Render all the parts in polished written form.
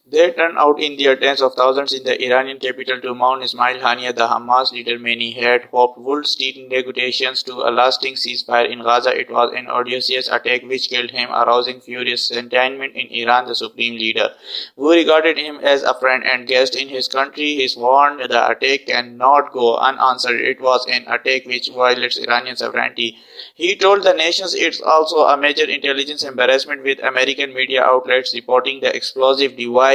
They turned out in their tens of thousands in the Iranian capital to mourn Ismail Haniyeh, the Hamas leader many had hoped would steer negotiations to a lasting ceasefire in Gaza. It was an audacious attack which killed him, arousing furious sentiment in Iran. The supreme leader, who regarded him as a friend and guest in his country, he warned the attack cannot go unanswered. It was an attack which violates Iranian sovereignty. He told the nations it's also a major intelligence embarrassment, with American media outlets reporting the explosive device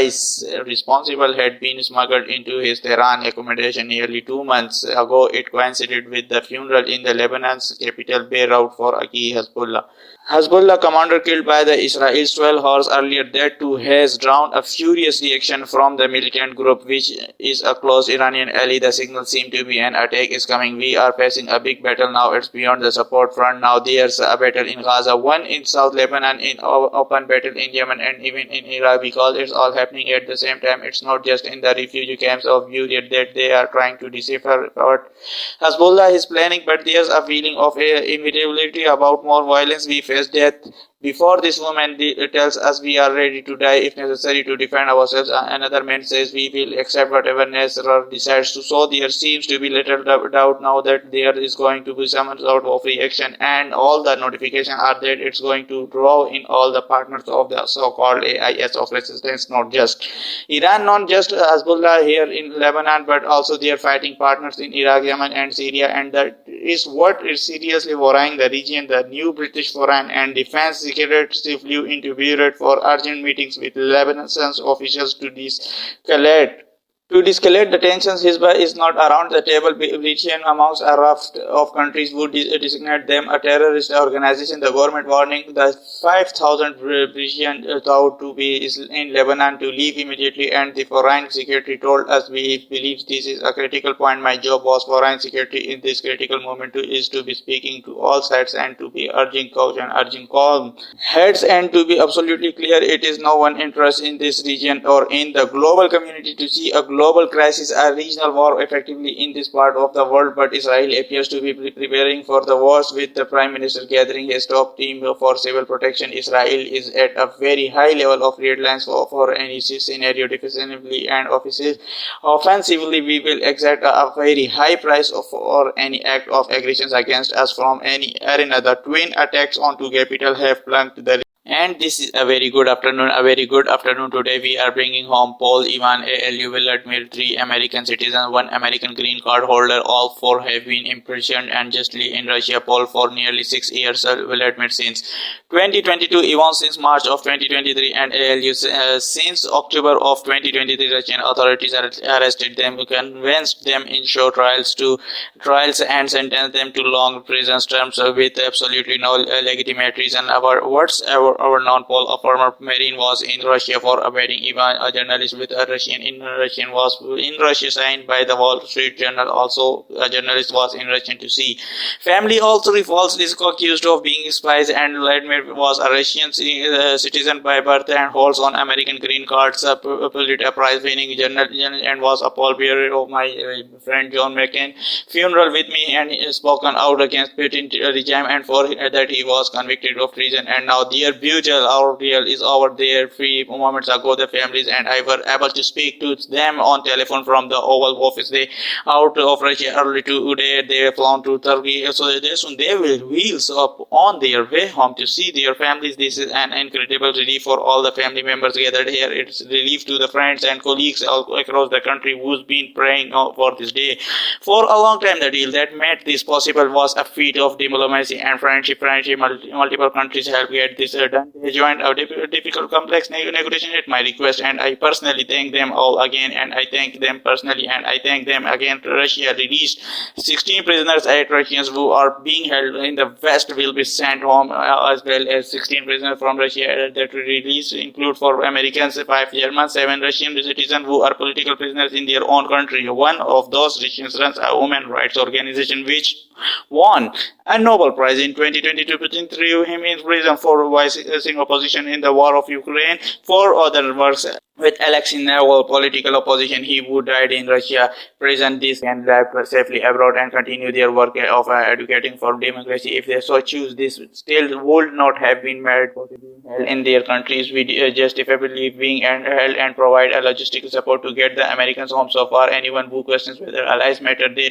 responsible had been smuggled into his Tehran accommodation nearly 2 months ago. It coincided with the funeral in the Lebanon's capital Beirut for a key Hezbollah commander killed by the Israel's 12 hours earlier. That too has drawn a furious reaction from the militant group, which is a close Iranian ally. The signals seem to be an attack is coming. We are facing a big battle now. It's beyond the support front. Now there's a battle in Gaza, one in South Lebanon, in open battle in Yemen, and even in Iraq, because it's all happening at the same time. It's not just in the refugee camps of Syria that they are trying to decipher what Hezbollah is planning, but there's a feeling of inevitability about more violence. We face death before this woman tells us we are ready to die if necessary to defend ourselves. Another man says we will accept whatever Nasser decides to. So there seems to be little doubt now that there is going to be some sort of reaction, and all the notifications are that it's going to draw in all the partners of the so-called AIS of resistance, not just Iran, not just Hezbollah here in Lebanon, but also their fighting partners in Iraq, Yemen, and Syria. And that is what is seriously worrying the region. The new British Foreign and Defense Secretary flew into Beirut for urgent meetings with Lebanon's officials to de-escalate the tensions. Hezbollah is not around the table. Britain, amongst a raft of countries, would designate them a terrorist organization. The government warning the 5,000 British thought to be in Lebanon to leave immediately, and the foreign secretary told us we believe this is a critical point. My job was foreign secretary in this critical moment is to be speaking to all sides and to be urging caution, urging calm heads, and to be absolutely clear, it is no one interest in this region or in the global community to see a global crisis, a regional war effectively in this part of the world, but Israel appears to be preparing for the worst, with the Prime Minister gathering his top team for civil protection. Israel is at a very high level of red lines for any scenario. Defensively and offensively, we will exact a very high price for any act of aggression against us from any arena. The twin attacks on two capital have plunged the. And this is a very good afternoon. Today we are bringing home Paul, Ivan, ALU, Vladimir, 3 American citizens, 1 American green card holder. All 4 have been imprisoned unjustly in Russia. Paul for nearly 6 years, Vladimir since 2022, Ivan since March of 2023, and ALU since October of 2023. Russian authorities arrested them, convinced them in show trials and sentenced them to long prison terms with absolutely no legitimate reason. Our non-Paul, a former Marine, was in Russia for abetting Ivan, a journalist with a Russian was in Russia, signed by the Wall Street Journal. Also, a journalist was in Russian to see. Family all 3 falsely accused of being spies, and Vladimir was a Russian citizen by birth and holds on American green cards, a Pulitzer Prize-winning journalist, and was a pallbearer of my friend John McCain's funeral with me, and spoken out against Putin regime, and for that he was convicted of treason. And now their brutal ordeal is over. There 3 moments ago, the families and I were able to speak to them on telephone from the Oval Office. They out of Russia early today. They flown to Turkey, so soon they will wheels up on their way home to see their families. This is an incredible relief for all the family members gathered here. It's relief to the friends and colleagues all across the country who's been praying for this day for a long time. The deal that made this possible was a feat of diplomacy and friendship. Multiple countries helped get this done. They joined a difficult, complex negotiation at my request, and I personally thank them all again, and I thank them personally, and I thank them again. Russia released 16 prisoners at Russians who are being held in the West will be sent home, as well as 16 prisoners from Russia that release include 4 Americans, 5 Germans, 7 Russian citizens who are political prisoners in their own country. One of those Russians runs a women's rights organization which won a Nobel Prize in 2022. Putin threw him in prison for voicing opposition in the war of Ukraine. 4 others were with Alexei Navalny political opposition, he who died in Russia prison this and live safely abroad and continue their work of educating for democracy. If they so choose, this still would not have been married held in their countries. We justifiably being held and provide a logistical support to get the Americans home. So far, anyone who questions whether allies matter, they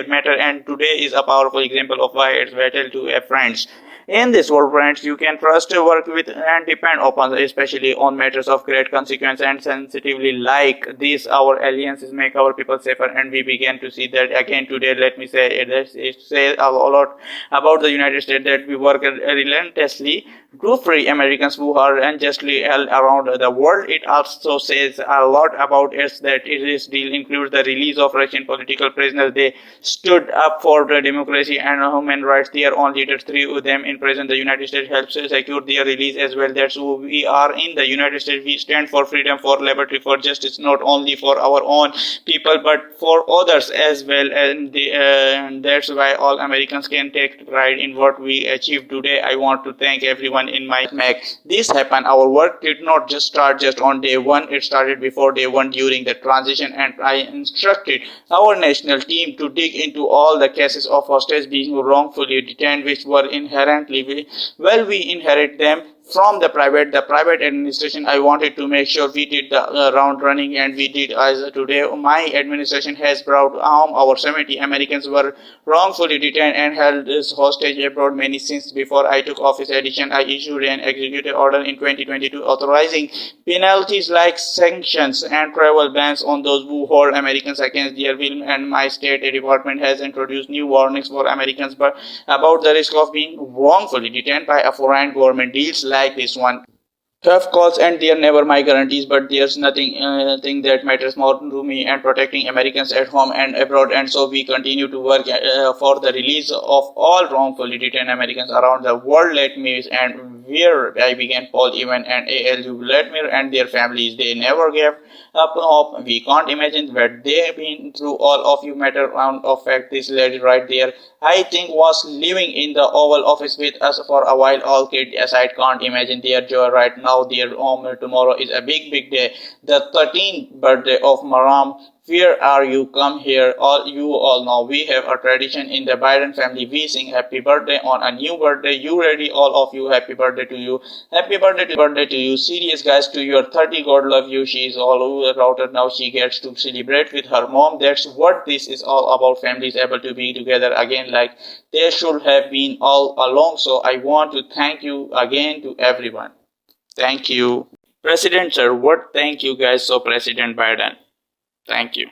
matter, and today is a powerful example of why it's vital to have friends. In this world, friends, you can trust, work with, and depend upon, especially on matters of great consequence and sensitively like this. Our alliances make our people safer, and we begin to see that again today. Let me say it says a lot about the United States that we work relentlessly to free Americans who are unjustly held around the world. It also says a lot about us that this deal includes the release of Russian political prisoners. They stood up for the democracy and human rights. Their own leaders, three of them in prison. The United States helps secure their release as well. That's who we are in the United States. We stand for freedom, for liberty, for justice, not only for our own people but for others as well. And that's why all Americans can take pride in what we achieved today. I want to thank everyone in my make this happen. Our work did not just start just on day one. It started before day one during the transition, and I instructed our national team to dig into all the cases of hostages being wrongfully detained, which were inherently we inherit them from the private administration. I wanted to make sure we did the round running, and we did. As today my administration has brought home our 70 Americans were wrongfully detained and held as hostage abroad. Many since before I took office. Addition, I issued an executive order in 2022 authorizing penalties like sanctions and travel bans on those who hold Americans against their will, and my state department has introduced new warnings for Americans but about the risk of being wrongfully detained by a foreign government. Deals like this one tough calls, and they are never my guarantees, but there's nothing thing that matters more to me and protecting Americans at home and abroad. And so we continue to work for the release of all wrongfully detained Americans around the world. Let me and where I began, Paul, Evan, and ALU Vladimir and their families, they never gave up hope. We can't imagine what they've been through. All of you matter round of fact. This lady right there, I think, was living in the Oval Office with us for a while. All kids aside, can't imagine their joy right now. Their home tomorrow is a big day. The 13th birthday of Maram. Where are you? Come here. You all know we have a tradition in the Biden family. We sing happy birthday on a new birthday. You ready? All of you, happy birthday to you. Happy birthday to you. Serious guys, to your 30. God love you. She is all over routed now. She gets to celebrate with her mom. That's what this is all about. Families able to be together again like they should have been all along. So I want to thank you again to everyone. Thank you. President sir, what? Thank you guys. So President Biden. Thank you.